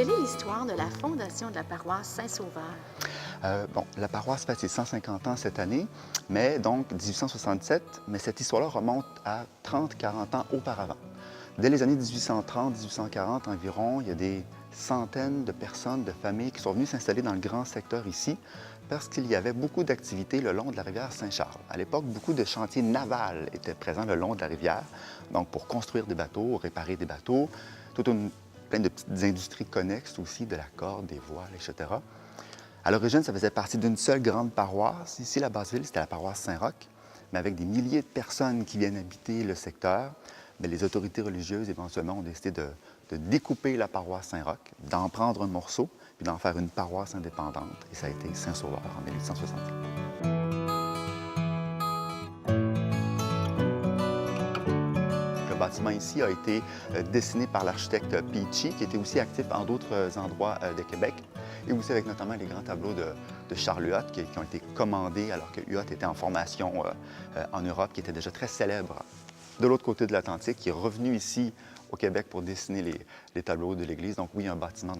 Quelle est l'histoire de la fondation de la paroisse Saint-Sauveur? La paroisse fête ses 150 ans cette année, mais donc 1867, mais cette histoire-là remonte à 30-40 ans auparavant. Dès les années 1830-1840 environ, il y a des centaines de personnes, de familles qui sont venues s'installer dans le grand secteur ici parce qu'il y avait beaucoup d'activités le long de la rivière Saint-Charles. À l'époque, beaucoup de chantiers navals étaient présents le long de la rivière, donc pour construire des bateaux, réparer des bateaux, plein de petites industries connexes aussi, de la corde, des voiles, etc. À l'origine, ça faisait partie d'une seule grande paroisse. Ici, la Basse-Ville, c'était la paroisse Saint-Roch, mais avec des milliers de personnes qui viennent habiter le secteur. Mais les autorités religieuses, éventuellement, ont décidé de découper la paroisse Saint-Roch, d'en prendre un morceau, puis d'en faire une paroisse indépendante. Et ça a été Saint-Sauveur en 1867. Le bâtiment ici a été dessiné par l'architecte Peachy, qui était aussi actif en d'autres endroits de Québec, et aussi avec notamment les grands tableaux de Charles Huot qui ont été commandés alors que Huot était en formation en Europe, qui était déjà très célèbre de l'autre côté de l'Atlantique, qui est revenu ici au Québec pour dessiner les tableaux de l'Église. Donc oui, un bâtiment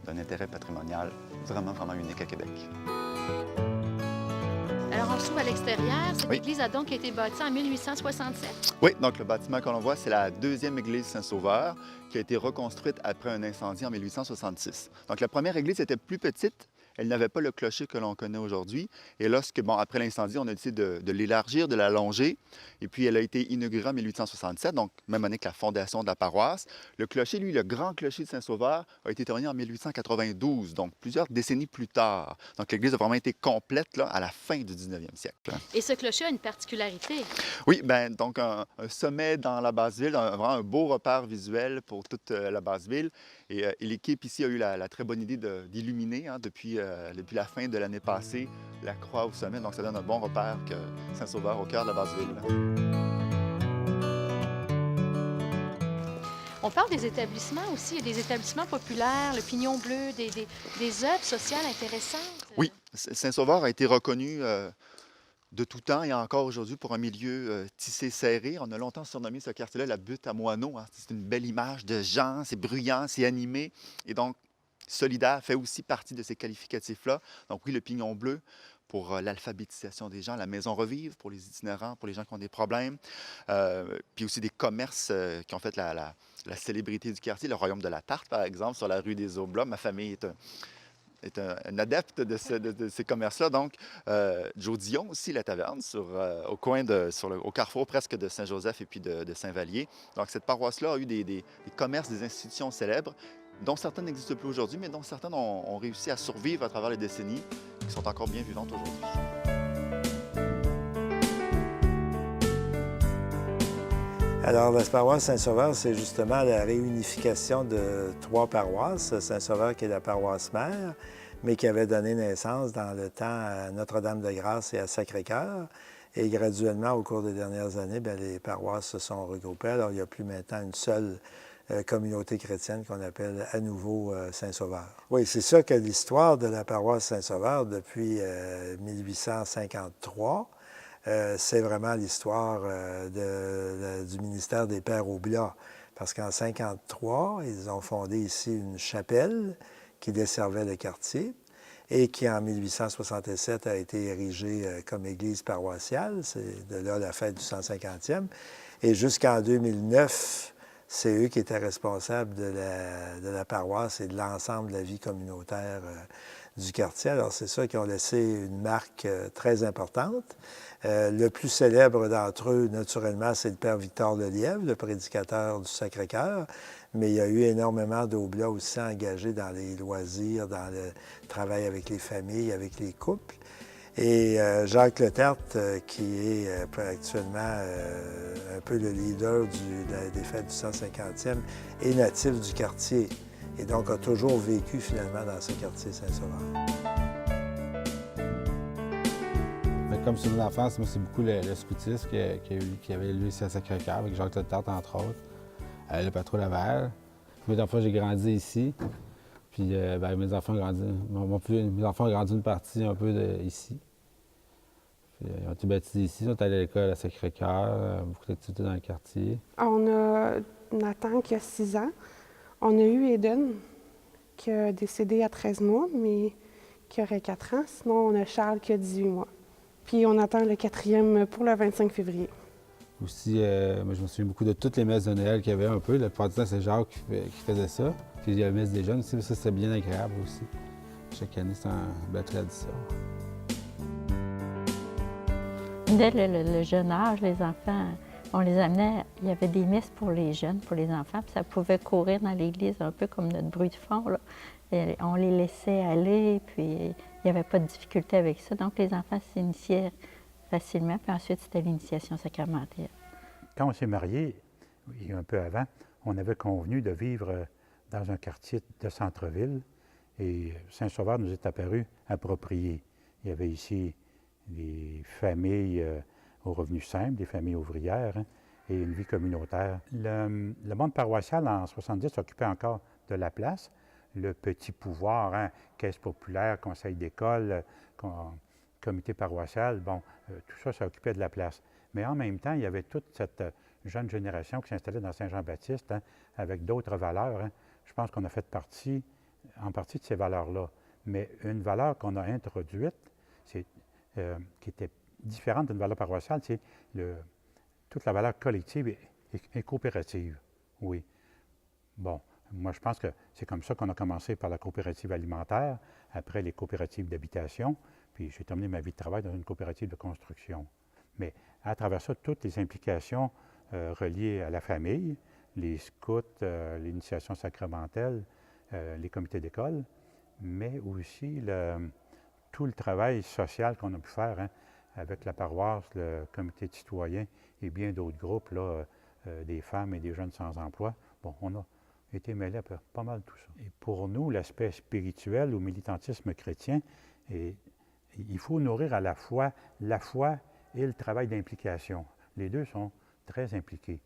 d'un intérêt patrimonial vraiment, vraiment unique à Québec. Alors, on se trouve à l'extérieur. Cette Oui. église a donc été bâtie en 1867. Oui, donc le bâtiment que l'on voit, c'est la deuxième église Saint-Sauveur qui a été reconstruite après un incendie en 1866. Donc la première église était plus petite. Elle n'avait pas le clocher que l'on connaît aujourd'hui. Et après l'incendie, on a décidé de l'élargir, de l'allonger. Et puis, elle a été inaugurée en 1867, donc même année que la fondation de la paroisse. Le clocher, lui, le grand clocher de Saint-Sauveur, a été terminé en 1892, donc plusieurs décennies plus tard. Donc, l'église a vraiment été complète là, à la fin du 19e siècle. Et ce clocher a une particularité. Oui, donc un sommet dans la Basse-Ville, vraiment un beau repère visuel pour toute la Basse-Ville. Et l'équipe ici a eu la très bonne idée d'illuminer depuis la fin de l'année passée la croix au sommet. Donc ça donne un bon repère que Saint-Sauveur au cœur de la Basse-Ville. On parle des établissements aussi. Il y a des établissements populaires, le Pignon Bleu, des œuvres sociales intéressantes. Oui, Saint-Sauveur a été reconnu de tout temps et encore aujourd'hui pour un milieu tissé serré. On a longtemps surnommé ce quartier-là la butte à moineaux. Hein. C'est une belle image de gens, c'est bruyant, c'est animé. Et donc, solidaire fait aussi partie de ces qualificatifs-là. Donc oui, le Pignon Bleu pour l'alphabétisation des gens, la Maison Revive pour les itinérants, pour les gens qui ont des problèmes, puis aussi des commerces qui ont fait la célébrité du quartier, le Royaume de la Tarte, par exemple, sur la rue des Aublats. Ma famille est un adepte de ces commerces-là. Donc, Joe Dion aussi, la taverne, au coin au carrefour presque de Saint-Joseph et puis de Saint-Vallier. Donc, cette paroisse-là a eu des commerces, des institutions célèbres, dont certaines n'existent plus aujourd'hui, mais dont certaines ont réussi à survivre à travers les décennies, qui sont encore bien vivantes aujourd'hui. Alors, la paroisse Saint-Sauveur, c'est justement la réunification de trois paroisses. Saint-Sauveur, qui est la paroisse mère, mais qui avait donné naissance dans le temps à Notre-Dame-de-Grâce et à Sacré-Cœur. Et graduellement, au cours des dernières années, bien, les paroisses se sont regroupées. Alors, il n'y a plus maintenant une seule communauté chrétienne qu'on appelle à nouveau Saint-Sauveur. Oui, c'est ça que l'histoire de la paroisse Saint-Sauveur depuis 1853. C'est vraiment l'histoire du ministère des Pères Oblat. Parce qu'en 1953, ils ont fondé ici une chapelle qui desservait le quartier et qui, en 1867, a été érigée comme église paroissiale. C'est de là la fête du 150e. Et jusqu'en 2009, c'est eux qui étaient responsables de la paroisse et de l'ensemble de la vie communautaire du quartier. Alors, c'est ça qui ont laissé une marque très importante. Le plus célèbre d'entre eux, naturellement, c'est le père Victor Lelièvre, le prédicateur du Sacré-Cœur. Mais il y a eu énormément d'oblats aussi engagés dans les loisirs, dans le travail avec les familles, avec les couples. Et Jacques Leterte, qui est actuellement un peu le leader des fêtes du 150e, est natif du quartier et donc a toujours vécu finalement dans ce quartier Saint-Sauveur. Comme sur mon enfance, moi, c'est beaucoup le scoutisme qui avait lieu ici à Sacré-Cœur, avec Jacques Letarte, entre autres, le Patrouille Laval. Mes enfants, j'ai grandi ici. Puis mes enfants ont grandi une partie un peu ici. Puis, ils ont été baptisés ici, ils sont allés à l'école à Sacré-Cœur, beaucoup d'activités dans le quartier. On a Nathan qui a 6 ans. On a eu Eden qui a décédé à 13 mois, mais qui aurait 4 ans. Sinon, on a Charles qui a 18 mois. Puis on attend le 4e pour le 25 février. Aussi, moi, je me souviens beaucoup de toutes les messes de Noël qu'il y avait un peu. La plupart du temps, c'est Jacques qui faisait ça. Puis il y a la messe des jeunes aussi, ça c'était bien agréable aussi. Chaque année, c'est une belle tradition. Dès le jeune âge, les enfants, on les amenait, il y avait des messes pour les jeunes, pour les enfants, puis ça pouvait courir dans l'église un peu comme notre bruit de fond, là. Et on les laissait aller, puis il n'y avait pas de difficulté avec ça. Donc les enfants s'initiaient facilement, puis ensuite c'était l'initiation sacramentelle. Quand on s'est mariés, et un peu avant, on avait convenu de vivre dans un quartier de centre-ville, et Saint-Sauveur nous est apparu approprié. Il y avait ici des familles aux revenus simples, des familles ouvrières, hein, et une vie communautaire. Le monde paroissial, en 70, occupait encore de la place. Le petit pouvoir, hein, caisse populaire, conseil d'école, comité paroissial, bon, tout ça, ça occupait de la place. Mais en même temps, il y avait toute cette jeune génération qui s'installait dans Saint-Jean-Baptiste, hein, avec d'autres valeurs. Hein. Je pense qu'on a fait en partie de ces valeurs-là. Mais une valeur qu'on a introduite, qui était différente d'une valeur paroissiale, c'est toute la valeur collective et coopérative. Oui. Bon, moi, je pense que c'est comme ça qu'on a commencé par la coopérative alimentaire, après les coopératives d'habitation, puis j'ai terminé ma vie de travail dans une coopérative de construction. Mais à travers ça, toutes les implications reliées à la famille, les scouts, l'initiation sacramentelle, les comités d'école, mais aussi tout le travail social qu'on a pu faire, hein, avec la paroisse, le comité de citoyens et bien d'autres groupes, là, des femmes et des jeunes sans emploi. Bon, on a été mêlés à pas mal de tout ça. Et pour nous, l'aspect spirituel ou militantisme chrétien, il faut nourrir à la fois et le travail d'implication. Les deux sont très impliqués.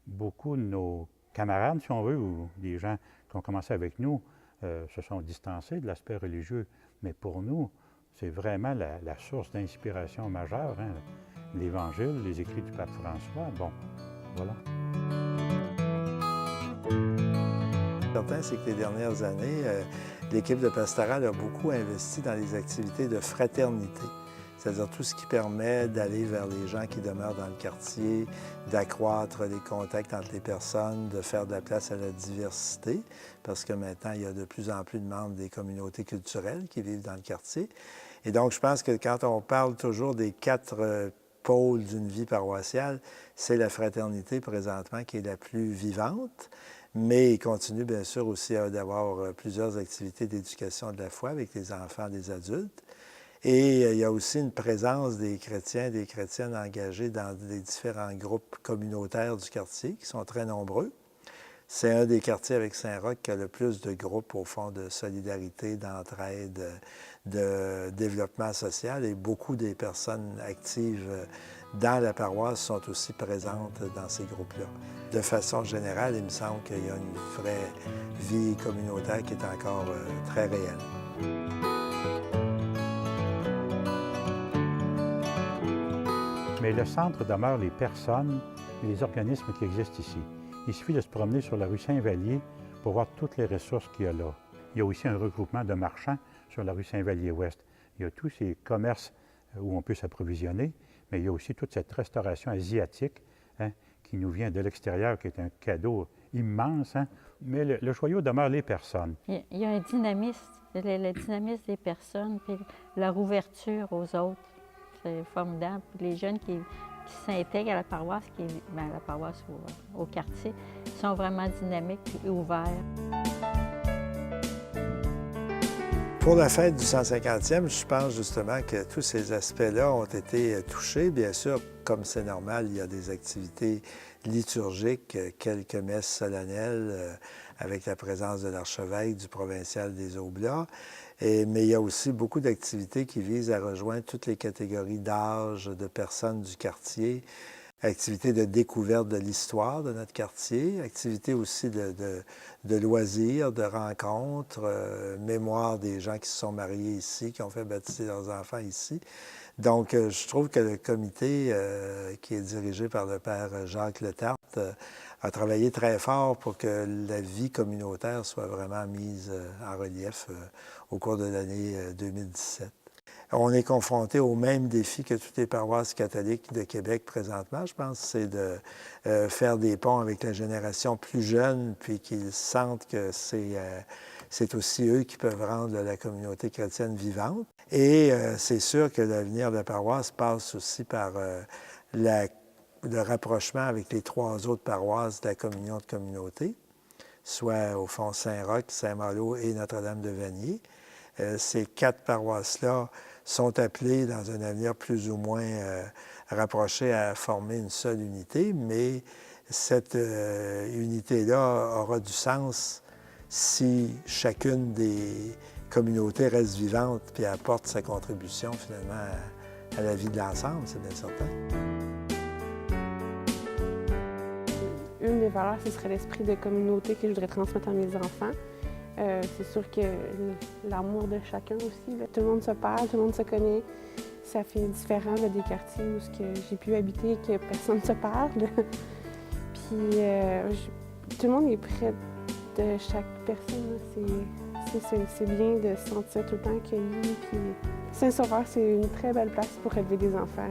Beaucoup de nos camarades, si on veut, ou des gens qui ont commencé avec nous, se sont distancés de l'aspect religieux. Mais pour nous, c'est vraiment la source d'inspiration majeure, hein? L'Évangile, les écrits du pape François. Bon, voilà. Certain, c'est que les dernières années, l'équipe de pastoral a beaucoup investi dans les activités de fraternité. C'est-à-dire tout ce qui permet d'aller vers les gens qui demeurent dans le quartier, d'accroître les contacts entre les personnes, de faire de la place à la diversité, parce que maintenant, il y a de plus en plus de membres des communautés culturelles qui vivent dans le quartier. Et donc, je pense que quand on parle toujours des 4 pôles d'une vie paroissiale, c'est la fraternité présentement qui est la plus vivante, mais il continue bien sûr aussi d'avoir plusieurs activités d'éducation de la foi avec les enfants, les adultes. Et il y a aussi une présence des chrétiens, des chrétiennes engagés dans les différents groupes communautaires du quartier, qui sont très nombreux. C'est un des quartiers avec Saint-Roch qui a le plus de groupes, au fond, de solidarité, d'entraide, de développement social. Et beaucoup des personnes actives dans la paroisse sont aussi présentes dans ces groupes-là. De façon générale, il me semble qu'il y a une vraie vie communautaire qui est encore très réelle. Mais le centre demeure les personnes et les organismes qui existent ici. Il suffit de se promener sur la rue Saint-Vallier pour voir toutes les ressources qu'il y a là. Il y a aussi un regroupement de marchands sur la rue Saint-Vallier-Ouest. Il y a tous ces commerces où on peut s'approvisionner, mais il y a aussi toute cette restauration asiatique, hein, qui nous vient de l'extérieur, qui est un cadeau immense. Hein. Mais le joyau demeure les personnes. Il y a un dynamisme, le dynamisme des personnes, puis leur ouverture aux autres. C'est formidable. Puis les jeunes qui s'intègrent à la paroisse, au quartier, sont vraiment dynamiques et ouverts. Pour la fête du 150e, je pense justement que tous ces aspects-là ont été touchés. Bien sûr, comme c'est normal, il y a des activités liturgiques, quelques messes solennelles avec la présence de l'archevêque du provincial des Oblats. Mais il y a aussi beaucoup d'activités qui visent à rejoindre toutes les catégories d'âge, de personnes du quartier, activités de découverte de l'histoire de notre quartier, activités aussi de loisirs, de rencontres, mémoire des gens qui se sont mariés ici, qui ont fait baptiser leurs enfants ici. Donc, je trouve que le comité qui est dirigé par le père Jacques Letarte a travaillé très fort pour que la vie communautaire soit vraiment mise en relief au cours de l'année 2017. On est confronté au même défi que toutes les paroisses catholiques de Québec présentement, je pense, c'est de faire des ponts avec la génération plus jeune, puis qu'ils sentent que c'est aussi eux qui peuvent rendre la communauté chrétienne vivante. Et c'est sûr que l'avenir de la paroisse passe aussi par le rapprochement avec les 3 autres paroisses de la communion de communauté, soit au fond Saint-Roch, Saint-Malo et Notre-Dame-de-Vanier. Ces 4 paroisses-là sont appelées dans un avenir plus ou moins rapproché à former une seule unité, mais cette unité-là aura du sens si chacune des communautés reste vivante puis apporte sa contribution finalement à la vie de l'ensemble, c'est bien certain. Une des valeurs, ce serait l'esprit de communauté que je voudrais transmettre à mes enfants. C'est sûr que l'amour de chacun aussi. Là. Tout le monde se parle, tout le monde se connaît. Ça fait différent là, des quartiers où j'ai pu habiter et que personne ne se parle. Puis tout le monde est près de chaque personne. C'est bien de se sentir tout le temps accueilli. Puis Saint-Sauveur, c'est une très belle place pour élever des enfants.